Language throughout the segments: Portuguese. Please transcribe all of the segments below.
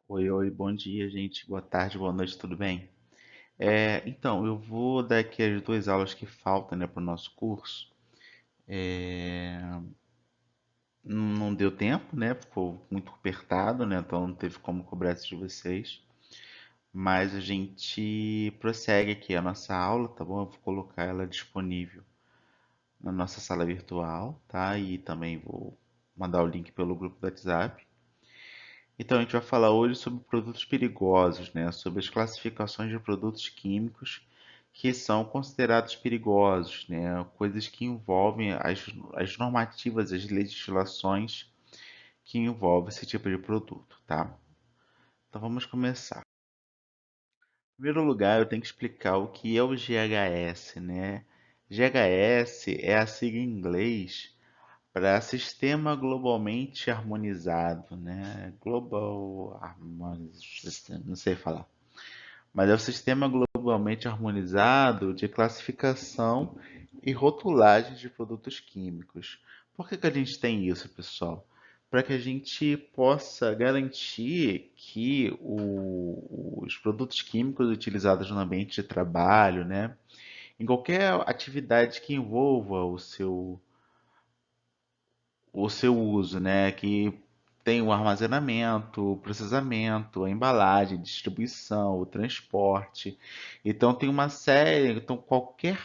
Oi, oi, bom dia, gente. Boa tarde, boa noite, tudo bem? Então, eu vou dar aqui as duas aulas que faltam, né, para o nosso curso. É, não deu tempo, né? Ficou muito apertado, né? Então não teve como cobrar isso de vocês. Mas a gente prossegue aqui a nossa aula, tá bom? Eu vou colocar ela disponível na nossa sala virtual, tá? E também vou mandar o link pelo grupo do WhatsApp. Então, a gente vai falar hoje sobre produtos perigosos, né? Sobre as classificações de produtos químicos que são considerados perigosos, né? Coisas que envolvem as normativas, as legislações que envolvem esse tipo de produto, tá? Então, vamos começar. Em primeiro lugar, eu tenho que explicar o que é o GHS, né? GHS é a sigla em inglês para Sistema Globalmente Harmonizado, né? Global Harmonization, não sei falar. Mas é o Sistema Globalmente Harmonizado de Classificação e Rotulagem de Produtos Químicos. Por que que a gente tem isso, pessoal? Para que a gente possa garantir que os produtos químicos utilizados no ambiente de trabalho, né, em qualquer atividade que envolva o seu uso, né? Que tem o armazenamento, o processamento, a embalagem, distribuição, o transporte. Então tem uma série, então qualquer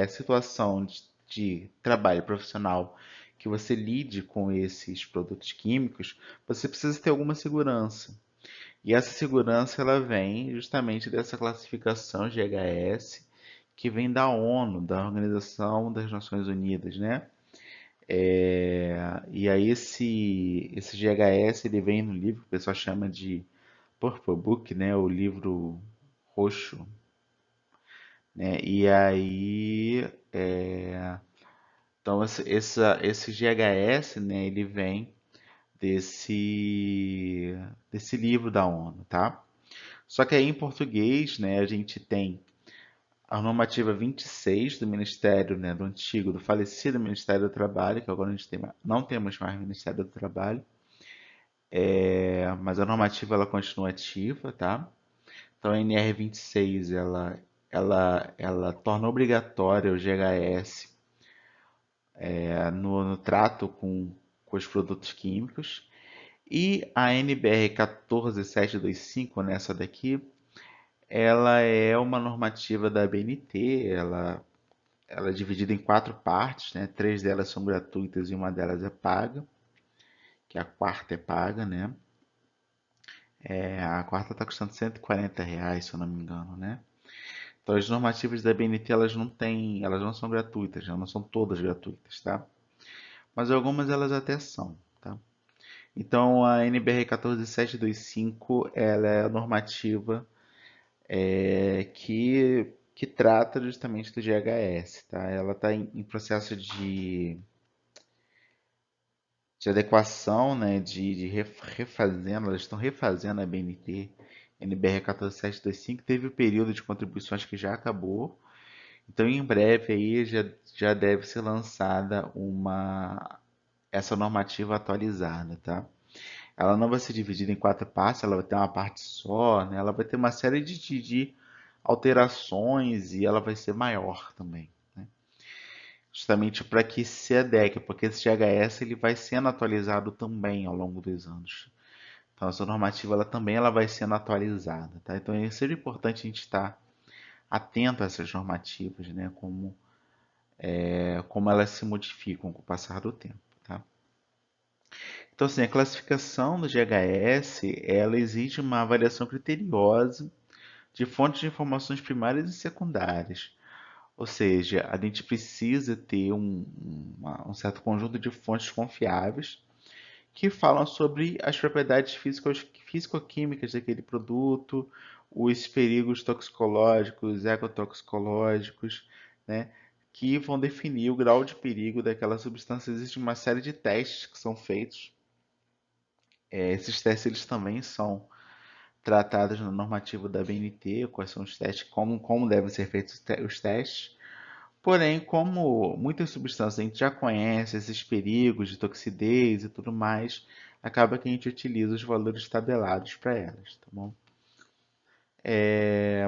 situação de trabalho profissional que você lide com esses produtos químicos, você precisa ter alguma segurança. E essa segurança ela vem justamente dessa classificação GHS que vem da ONU, da Organização das Nações Unidas, né? E aí esse GHS ele vem no livro que o pessoal chama de Purple Book, né, o livro roxo, né? E aí então esse GHS, né, ele vem desse livro da ONU, tá? Só que aí em português, né, a gente tem a normativa 26 do Ministério, né, do antigo, do falecido Ministério do Trabalho, que agora a gente não temos mais Ministério do Trabalho. Mas a normativa ela continua ativa, tá? Então a NR 26 ela torna obrigatório o GHS no trato com os produtos químicos. E a NBR 14725, nessa daqui, ela é uma normativa da BNT, ela é dividida em quatro partes, né? Três delas são gratuitas e uma delas é paga, que a quarta é paga, né? A quarta está custando R$ 140, se eu não me engano, né? Então as normativas da BNT elas não são gratuitas, né? Não são todas gratuitas, tá? Mas algumas elas até são, tá? Então a NBR 14725 ela é a normativa que trata justamente do GHS, tá? Ela está em processo de adequação, né? Refazendo, elas estão refazendo a BNT. NBR 14725 teve o período de contribuições que já acabou. Então, em breve aí já deve ser lançada essa normativa atualizada, tá? Ela não vai ser dividida em quatro partes, ela vai ter uma parte só, né? Ela vai ter uma série de alterações e ela vai ser maior também, né? Justamente para que se adeque, porque esse GHS ele vai sendo atualizado também ao longo dos anos. Então, essa normativa ela também vai sendo atualizada, tá? Então, é sempre importante a gente estar atento a essas normativas, né? Como elas se modificam com o passar do tempo, tá? Então, assim, a classificação do GHS, ela exige uma avaliação criteriosa de fontes de informações primárias e secundárias. Ou seja, a gente precisa ter um certo conjunto de fontes confiáveis que falam sobre as propriedades físico-químicas daquele produto, os perigos toxicológicos, ecotoxicológicos, né, que vão definir o grau de perigo daquela substância. Existe uma série de testes que são feitos. Esses testes eles também são tratados no normativo da BNT, quais são os testes, como devem ser feitos os testes. Porém, como muitas substâncias a gente já conhece esses perigos de toxidez e tudo mais, acaba que a gente utiliza os valores tabelados para elas, tá bom?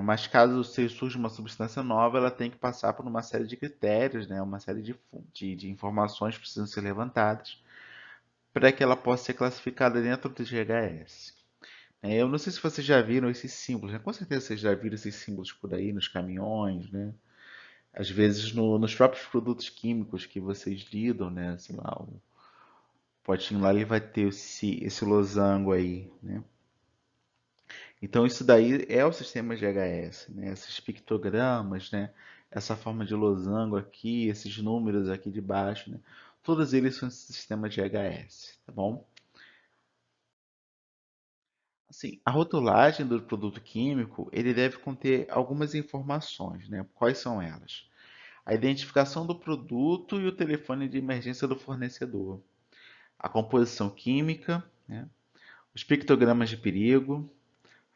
Mas caso surja uma substância nova, ela tem que passar por uma série de critérios, né? Uma série de informações que precisam ser levantadas para que ela possa ser classificada dentro do GHS. Eu não sei se vocês já viram esses símbolos, né? Com certeza vocês já viram esses símbolos por aí nos caminhões, né? Às vezes nos próprios produtos químicos que vocês lidam, né? Sei lá, o potinho lá ele vai ter esse losango aí, né? Então isso daí é o sistema GHS, né? Esses pictogramas, né? Essa forma de losango aqui, esses números aqui de baixo, né? Todos eles são esse sistema GHS, tá bom? Assim, a rotulagem do produto químico, ele deve conter algumas informações, né? Quais são elas? A identificação do produto e o telefone de emergência do fornecedor, a composição química, né? Os pictogramas de perigo,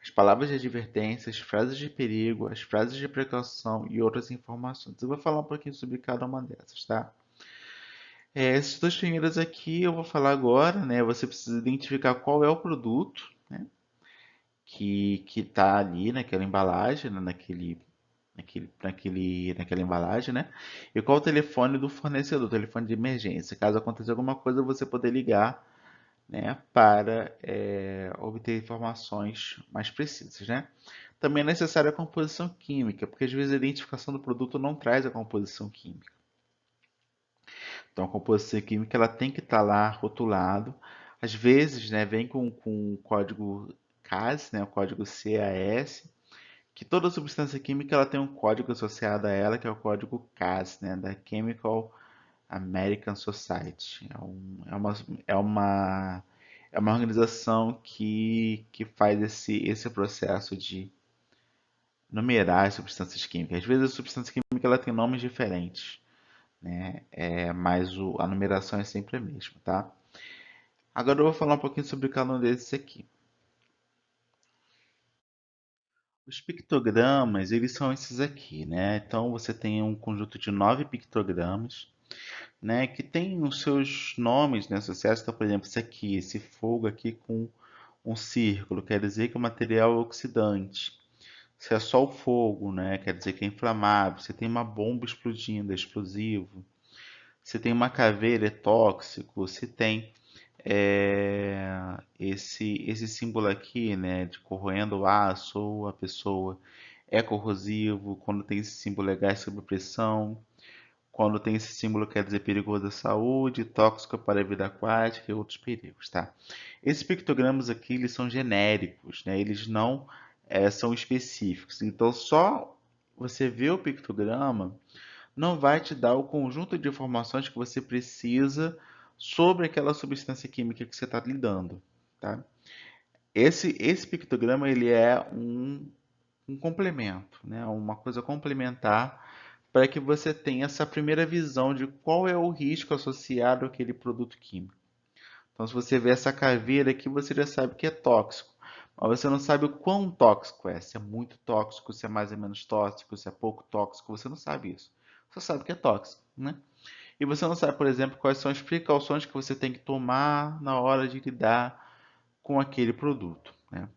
as palavras de advertência, as frases de perigo, as frases de precaução e outras informações. Eu vou falar um pouquinho sobre cada uma dessas, tá? Esses dois primeiros aqui eu vou falar agora, né? Você precisa identificar qual é o produto, né? Que está ali naquela embalagem, né? Naquela embalagem, né? E qual o telefone do fornecedor, telefone de emergência. Caso aconteça alguma coisa, você poder ligar, né, para obter informações mais precisas, né? Também é necessária a composição química, porque às vezes a identificação do produto não traz a composição química. Então a composição química ela tem que estar lá rotulado. Às vezes, né, vem com o código CAS, né, o código CAS, que toda substância química ela tem um código associado a ela, que é o código CAS, né, da Chemical American Society. É uma, é uma organização que faz esse processo de numerar as substâncias químicas. Às vezes a substância química ela tem nomes diferentes, né? Mas a numeração é sempre a mesma, tá? Agora eu vou falar um pouquinho sobre cada um desses aqui. Os pictogramas, eles são esses aqui, né? Então você tem um conjunto de 9 pictogramas, né? Que tem os seus nomes, né, associados. Então, por exemplo, esse aqui, esse fogo aqui com um círculo, quer dizer que o material é oxidante. Se é só o fogo, né? Quer dizer que é inflamável. Você tem uma bomba explodindo, é explosivo. Se tem uma caveira, é tóxico. Se tem esse símbolo aqui, né, de corroendo o aço ou a pessoa, é corrosivo. Quando tem esse símbolo, é gás sob pressão. Quando tem esse símbolo, quer dizer perigoso à saúde, tóxico para a vida aquática e outros perigos, tá? Esses pictogramas aqui, eles são genéricos, né? Eles não são específicos. Então, só você ver o pictograma não vai te dar o conjunto de informações que você precisa sobre aquela substância química que você está lidando, tá? Esse pictograma, ele é um complemento, né? Uma coisa complementar para que você tenha essa primeira visão de qual é o risco associado àquele produto químico. Então, se você vê essa caveira aqui, você já sabe que é tóxico. Mas você não sabe o quão tóxico é. Se é muito tóxico, se é mais ou menos tóxico, se é pouco tóxico, você não sabe isso. Você sabe que é tóxico, né? E você não sabe, por exemplo, quais são as precauções que você tem que tomar na hora de lidar com aquele produto, né?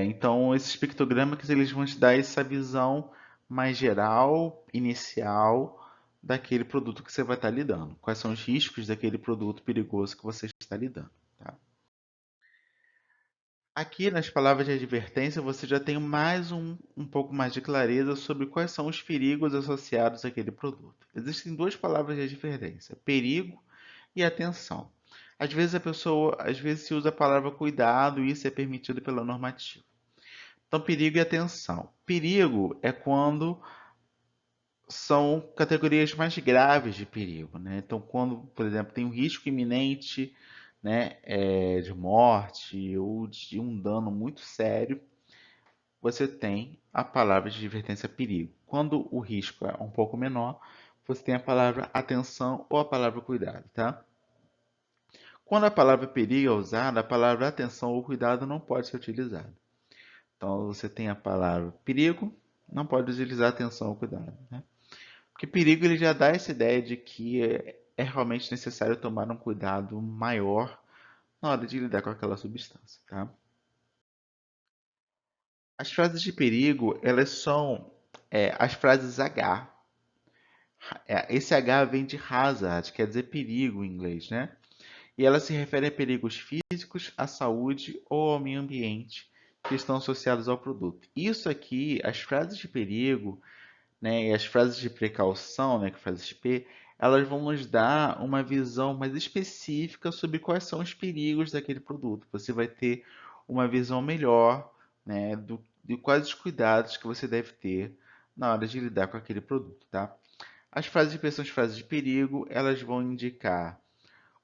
Então, esses pictogramas eles vão te dar essa visão mais geral, inicial, daquele produto que você vai estar lidando. Quais são os riscos daquele produto perigoso que você está lidando, tá? Aqui nas palavras de advertência você já tem mais um pouco mais de clareza sobre quais são os perigos associados àquele produto. Existem duas palavras de advertência: perigo e atenção. Às vezes se usa a palavra cuidado e isso é permitido pela normativa. Então, perigo e atenção. Perigo é quando são categorias mais graves de perigo, né? Então, quando, por exemplo, tem um risco iminente, né, de morte ou de um dano muito sério, você tem a palavra de advertência perigo. Quando o risco é um pouco menor, você tem a palavra atenção ou a palavra cuidado, tá? Quando a palavra perigo é usada, a palavra atenção ou cuidado não pode ser utilizada. Então, você tem a palavra perigo, não pode utilizar atenção ou cuidado, né? Porque perigo ele já dá essa ideia de que é realmente necessário tomar um cuidado maior na hora de lidar com aquela substância, tá? As frases de perigo, elas são as frases H. Esse H vem de hazard, quer dizer perigo em inglês, né? E ela se refere a perigos físicos, à saúde ou ao meio ambiente que estão associados ao produto. Isso aqui, as frases de perigo, né, e as frases de precaução, né, que frases P, elas vão nos dar uma visão mais específica sobre quais são os perigos daquele produto. Você vai ter uma visão melhor, né, de quais os cuidados que você deve ter na hora de lidar com aquele produto, tá? As frases de P são as frases de perigo, elas vão indicar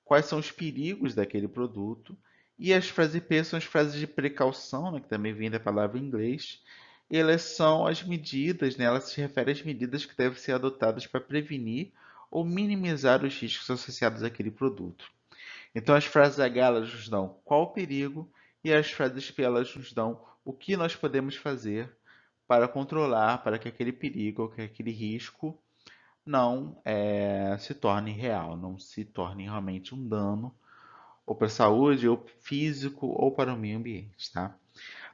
quais são os perigos daquele produto. E as frases P são as frases de precaução, né, que também vem da palavra em inglês. Elas são as medidas, né, elas se referem às medidas que devem ser adotadas para prevenir ou minimizar os riscos associados àquele produto. Então, as frases H elas nos dão qual o perigo e as frases P elas nos dão o que nós podemos fazer para controlar, para que aquele perigo ou que aquele risco não se torne real, não se torne realmente um dano ou para a saúde, ou físico, ou para o meio ambiente, tá?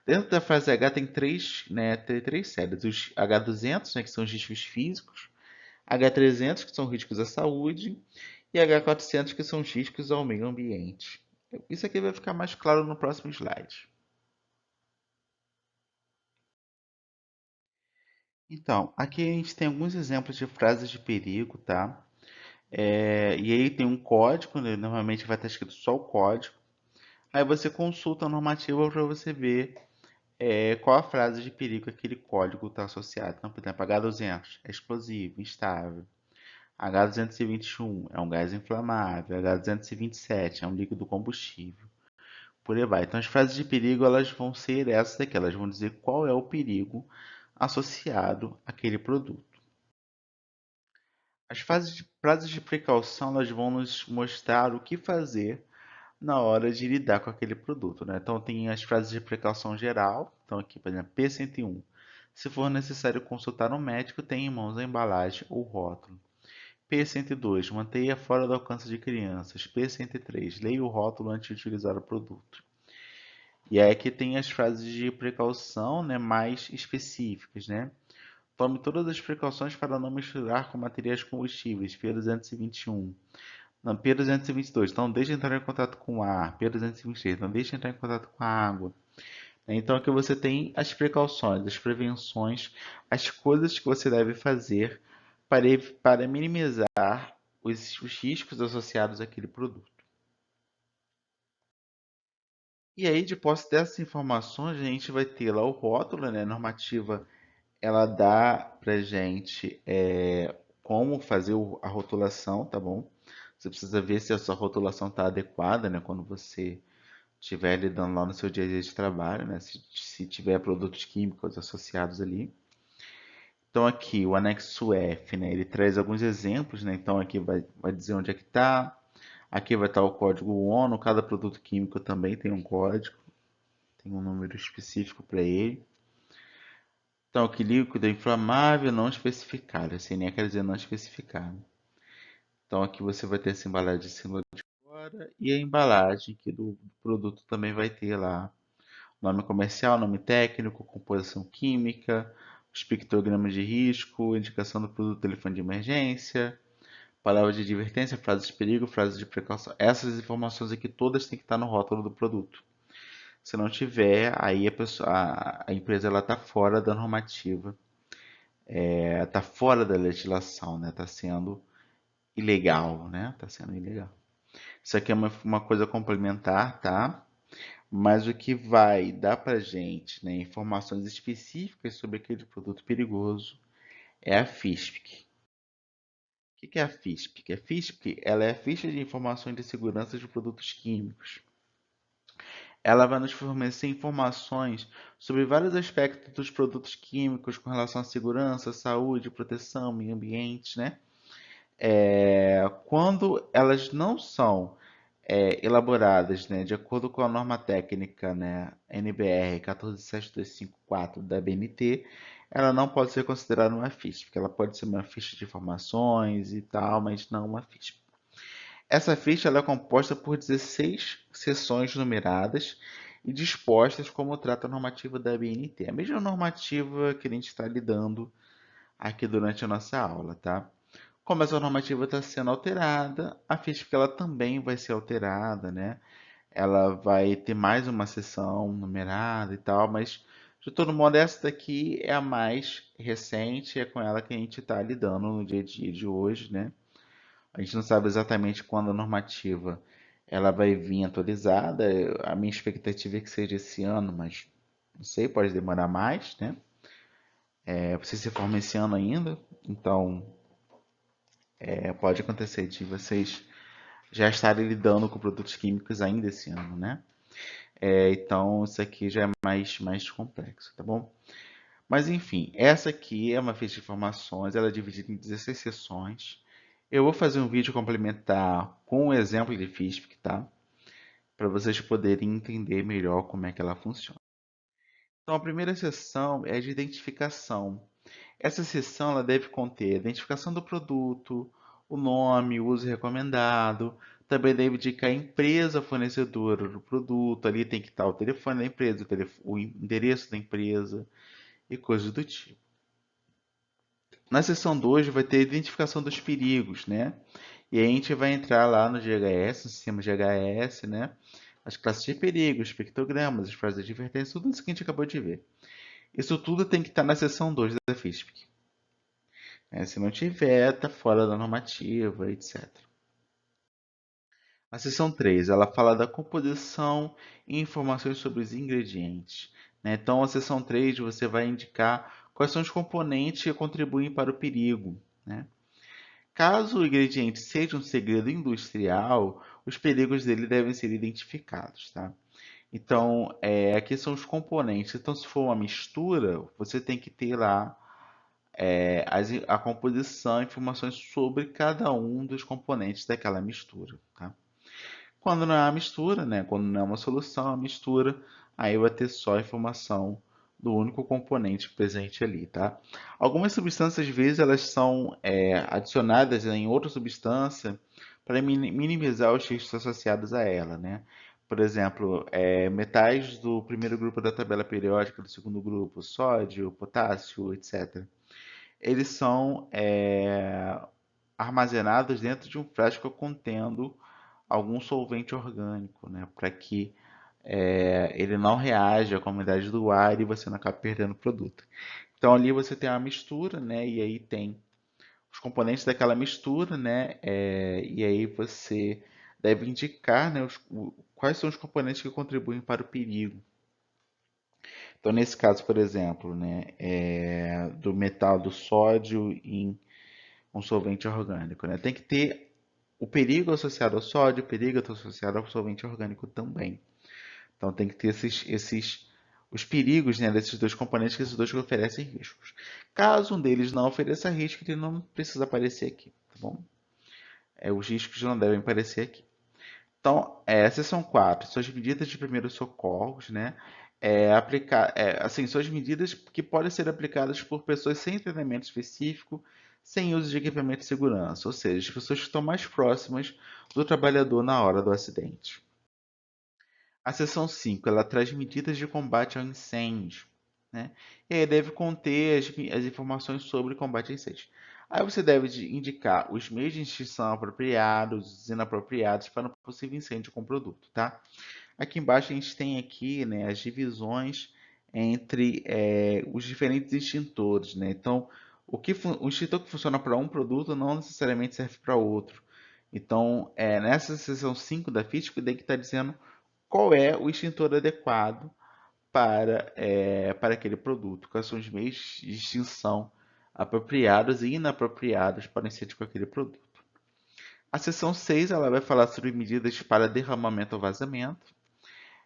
Dentro da frase H tem três séries. Os H200, né, que são os riscos físicos, H300, que são riscos à saúde, e H400, que são os riscos ao meio ambiente. Isso aqui vai ficar mais claro no próximo slide. Então, aqui a gente tem alguns exemplos de frases de perigo, tá? E aí tem um código, né? Normalmente vai estar escrito só o código. Aí você consulta a normativa para você ver qual a frase de perigo que aquele código está associado. Então, por exemplo, H200 é explosivo, instável. H221 é um gás inflamável. H227 é um líquido combustível. Por aí vai. Então, as frases de perigo elas vão ser essas daqui. Elas vão dizer qual é o perigo associado àquele produto. As frases de precaução elas vão nos mostrar o que fazer na hora de lidar com aquele produto, né? Então tem as frases de precaução geral, então aqui, por exemplo, P101. Se for necessário consultar um médico, tenha em mãos a embalagem ou rótulo. P102. Mantenha fora do alcance de crianças. P103. Leia o rótulo antes de utilizar o produto. E aí aqui tem as frases de precaução, né, mais específicas, né? Tome todas as precauções para não misturar com materiais combustíveis. P221. Não, P222, não deixe entrar em contato com o ar. P223, não deixe entrar em contato com a água. Então aqui você tem as precauções, as prevenções, as coisas que você deve fazer para minimizar os riscos associados àquele produto. E aí, de posse dessas informações, a gente vai ter lá o rótulo, né? A normativa, ela dá pra gente como fazer a rotulação, tá bom? Você precisa ver se a sua rotulação está adequada, né? Quando você estiver lidando lá no seu dia a dia de trabalho, né? Se tiver produtos químicos associados ali. Então aqui o anexo F, né? Ele traz alguns exemplos, né? Então aqui vai dizer onde é que está. Aqui vai estar o código ONU. Cada produto químico também tem um código, tem um número específico para ele. Então aqui líquido é inflamável não especificado. A CNE quer dizer não especificado. Então aqui você vai ter essa embalagem de símbolo de fora e a embalagem que do produto também vai ter lá nome comercial, nome técnico, composição química, os pictogramas de risco, indicação do produto, telefone de emergência, palavras de advertência, frases de perigo, frases de precaução. Essas informações aqui todas têm que estar no rótulo do produto. Se não tiver, aí a empresa ela está fora da normativa, está fora da legislação, né? Está sendo ilegal, né? Está sendo ilegal. Isso aqui é uma coisa complementar, tá? Mas o que vai dar para gente, né, informações específicas sobre aquele produto perigoso é a FISPIC. O que é a FISPIC? A FISPIC ela é a ficha de informações de segurança de produtos químicos. Ela vai nos fornecer informações sobre vários aspectos dos produtos químicos com relação à segurança, saúde, proteção, meio ambiente, né? Quando elas não são elaboradas, né, de acordo com a norma técnica, né, NBR 147254 da BNT, ela não pode ser considerada uma FISP, porque ela pode ser uma ficha de informações e tal, mas não uma FISP. Essa ficha ela é composta por 16 seções numeradas e dispostas como trata a normativa da BNT. A mesma normativa que a gente está lidando aqui durante a nossa aula, tá? Como essa normativa está sendo alterada, a ficha ela também vai ser alterada, né? Ela vai ter mais uma seção numerada e tal, mas de todo modo essa daqui é a mais recente, é com ela que a gente está lidando no dia a dia de hoje, né? A gente não sabe exatamente quando a normativa ela vai vir atualizada. A minha expectativa é que seja esse ano, mas não sei, pode demorar mais, né? Você se forma esse ano ainda, então pode acontecer de vocês já estarem lidando com produtos químicos ainda esse ano, né? Então isso aqui já é mais complexo, tá bom? Mas enfim, essa aqui é uma ficha de informações, ela é dividida em 16 seções. Eu vou fazer um vídeo complementar com um exemplo de FISP, tá? Para vocês poderem entender melhor como é que ela funciona. Então, a primeira seção é de identificação. Essa seção ela deve conter a identificação do produto, o nome, o uso recomendado. Também deve indicar a empresa fornecedora do produto. Ali tem que estar o telefone da empresa, o endereço da empresa e coisas do tipo. Na seção 2 vai ter a identificação dos perigos, né? E aí a gente vai entrar lá no GHS, no sistema GHS, né? As classes de perigos, espectrogramas, as frases de advertência, tudo isso que a gente acabou de ver. Isso tudo tem que estar na seção 2 da FISP. Se não tiver, está fora da normativa, etc. A seção 3, ela fala da composição e informações sobre os ingredientes, né? Então, a seção 3 você vai indicar quais são os componentes que contribuem para o perigo, né? Caso o ingrediente seja um segredo industrial, os perigos dele devem ser identificados, tá? Então, aqui são os componentes. Então, se for uma mistura, você tem que ter lá a composição, informações sobre cada um dos componentes daquela mistura, tá? Quando não é uma mistura, né? Quando não é uma solução, é uma mistura, aí vai ter só a informação do único componente presente ali, tá? Algumas substâncias, às vezes, elas são adicionadas em outra substância para minimizar os riscos associados a ela, né? Por exemplo, metais do primeiro grupo da tabela periódica, do segundo grupo, sódio, potássio, etc. Eles são armazenados dentro de um frasco contendo algum solvente orgânico, né? Para que ele não reaja com a umidade do ar e você não acabe perdendo o produto. Então ali você tem uma mistura, né? E aí tem os componentes daquela mistura, né? E aí você deve indicar, né, quais são os componentes que contribuem para o perigo. Então, nesse caso, por exemplo, né, do metal do sódio em um solvente orgânico, né, tem que ter o perigo associado ao sódio, o perigo associado ao solvente orgânico também. Então, tem que ter os perigos, né, desses dois componentes, que esses dois oferecem riscos. Caso um deles não ofereça risco, ele não precisa aparecer aqui, tá bom? Os riscos não devem aparecer aqui. Então, essas são quatro. São as medidas de primeiros socorros, né? Assim, são as medidas que podem ser aplicadas por pessoas sem treinamento específico, sem uso de equipamento de segurança, ou seja, as pessoas que estão mais próximas do trabalhador na hora do acidente. A seção 5, ela traz medidas de combate ao incêndio, né? E aí deve conter as informações sobre combate a incêndio. Aí você deve indicar os meios de extinção apropriados, os inapropriados para um possível incêndio com o produto, tá? Aqui embaixo a gente tem aqui, né, as divisões entre os diferentes extintores, né? Então, o extintor que funciona para um produto não necessariamente serve para outro. Então, nessa seção 5 da FISP, tem que estar dizendo qual é o extintor adequado para aquele produto, quais são os meios de extinção apropriados e inapropriados para incêndio com aquele produto. A seção 6 ela vai falar sobre medidas para derramamento ou vazamento,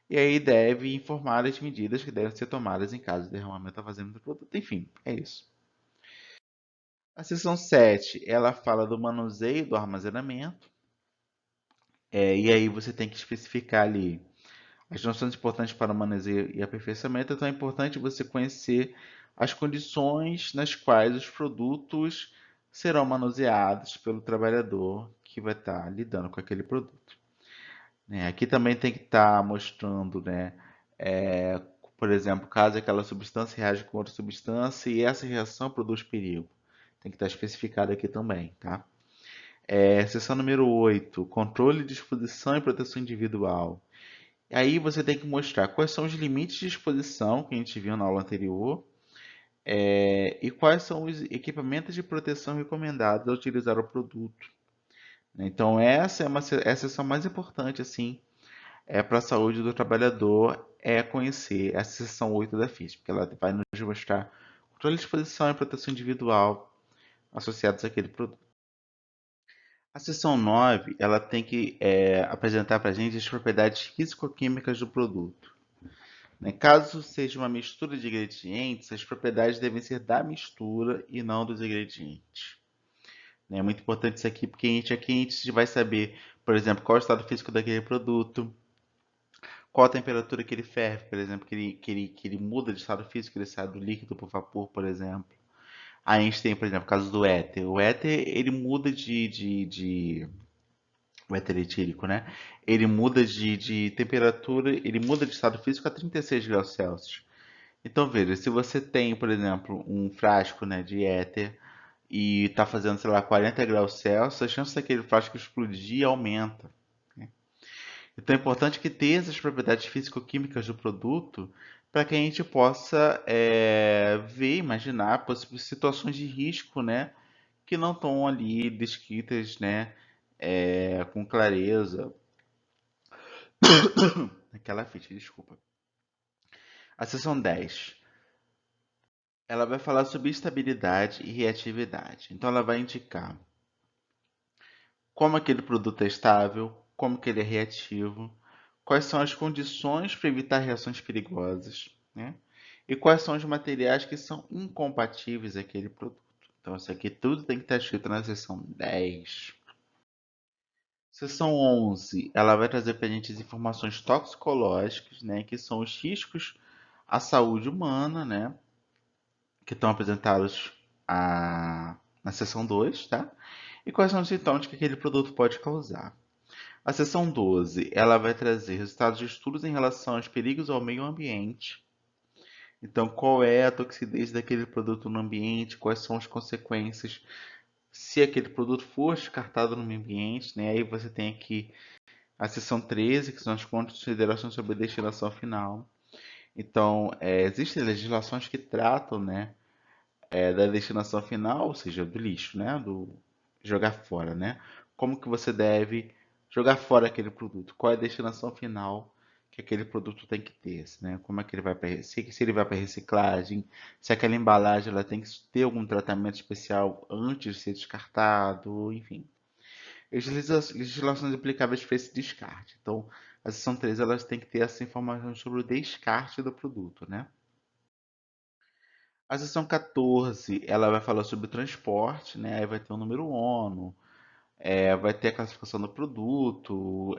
e aí deve informar as medidas que devem ser tomadas em caso de derramamento ou vazamento do produto. Enfim, é isso. A seção 7 ela fala do manuseio do armazenamento, e aí você tem que especificar ali as noções importantes para o manuseio e aperfeiçoamento. Então é importante você conhecer as condições nas quais os produtos serão manuseados pelo trabalhador que vai estar lidando com aquele produto. Né? Aqui também tem que estar mostrando, né, é, por exemplo, caso aquela substância reage com outra substância e essa reação produz perigo. Tem que estar especificado aqui também, tá? Seção número 8, controle de exposição e proteção individual. Aí você tem que mostrar quais são os limites de exposição que a gente viu na aula anterior, e quais são os equipamentos de proteção recomendados a utilizar o produto. Então essa é a seção mais importante assim, para a saúde do trabalhador, é conhecer essa seção 8 da FISP, porque ela vai nos mostrar controle de exposição e proteção individual associados àquele produto. A seção 9, ela tem que apresentar para a gente as propriedades físico-químicas do produto. Né? Caso seja uma mistura de ingredientes, as propriedades devem ser da mistura e não dos ingredientes. Né? É muito importante isso aqui, porque aqui a gente vai saber, por exemplo, qual é o estado físico daquele produto, qual a temperatura que ele ferve, por exemplo, que ele muda de estado físico, ele sai do líquido para o vapor, por exemplo. Aí a gente tem, por exemplo, o caso do éter. O éter, ele muda o éter etílico, né? Ele muda de temperatura, ele muda de estado físico a 36 graus Celsius. Então, veja, se você tem, por exemplo, um frasco, né, de éter e está fazendo, sei lá, 40 graus Celsius, a chance daquele frasco explodir aumenta. Né? Então, é importante que tenha essas propriedades físico-químicas do produto para que a gente possa ver, imaginar possíveis situações de risco, né, que não estão ali descritas, né, com clareza naquela ficha, desculpa. A seção 10, ela vai falar sobre estabilidade e reatividade. Então, ela vai indicar como aquele produto é estável, como que ele é reativo, quais são as condições para evitar reações perigosas, né? E quais são os materiais que são incompatíveis àquele produto. Então, isso aqui tudo tem que estar escrito na seção 10. Seção 11, ela vai trazer para a gente as informações toxicológicas, né, que são os riscos à saúde humana, né, que estão apresentados na seção 2, tá? E quais são os sintomas que aquele produto pode causar. A seção 12, ela vai trazer resultados de estudos em relação aos perigos ao meio ambiente. Então, qual é a toxicidade daquele produto no ambiente, quais são as consequências se aquele produto for descartado no meio ambiente, né? Aí você tem aqui a seção 13, que são as considerações sobre a destinação final. Então, existem legislações que tratam, né, da destinação final, ou seja, do lixo, né, do jogar fora, né? Como que você deve jogar fora aquele produto? Qual é a destinação final que aquele produto tem que ter, né? Como é que ele vai para se ele vai para reciclagem, se aquela embalagem ela tem que ter algum tratamento especial antes de ser descartado, enfim. Legislações aplicáveis para esse descarte. Então, a seção 3 elas têm que ter essa informação sobre o descarte do produto, né? A seção 14, ela vai falar sobre o transporte, né? Aí vai ter o número ONU, vai ter a classificação do produto,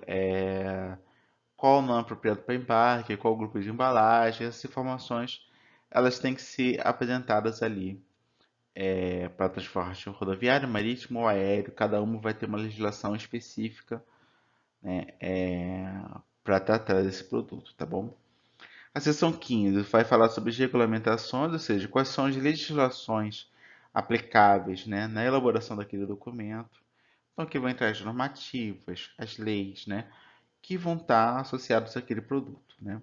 qual o nome apropriado para embarque, qual o grupo de embalagem, essas informações elas têm que ser apresentadas ali para transporte rodoviário, marítimo ou aéreo. Cada uma vai ter uma legislação específica, né, para tratar desse produto, tá bom? A seção 15 vai falar sobre as regulamentações, ou seja, quais são as legislações aplicáveis, né, na elaboração daquele documento. Então, aqui vão entrar as normativas, as leis, né, que vão estar associados àquele produto, né.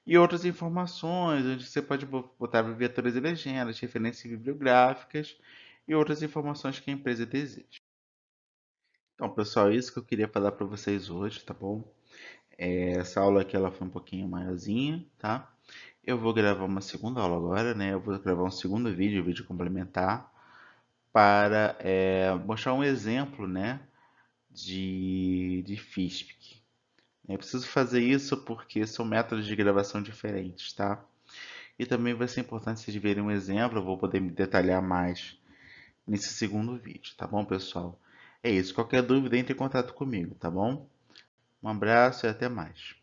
E outras informações, onde você pode botar abreviaturas e legendas, referências bibliográficas e outras informações que a empresa deseja. Então, pessoal, é isso que eu queria falar para vocês hoje, tá bom? Essa aula aqui ela foi um pouquinho maiorzinha, tá? Eu vou gravar uma segunda aula agora, né? Eu vou gravar um segundo vídeo, vídeo complementar, para mostrar um exemplo, né, de FISP. Eu preciso fazer isso porque são métodos de gravação diferentes, tá? E também vai ser importante vocês verem um exemplo, eu vou poder me detalhar mais nesse segundo vídeo, tá bom, pessoal? É isso. Qualquer dúvida, entre em contato comigo, tá bom? Um abraço e até mais.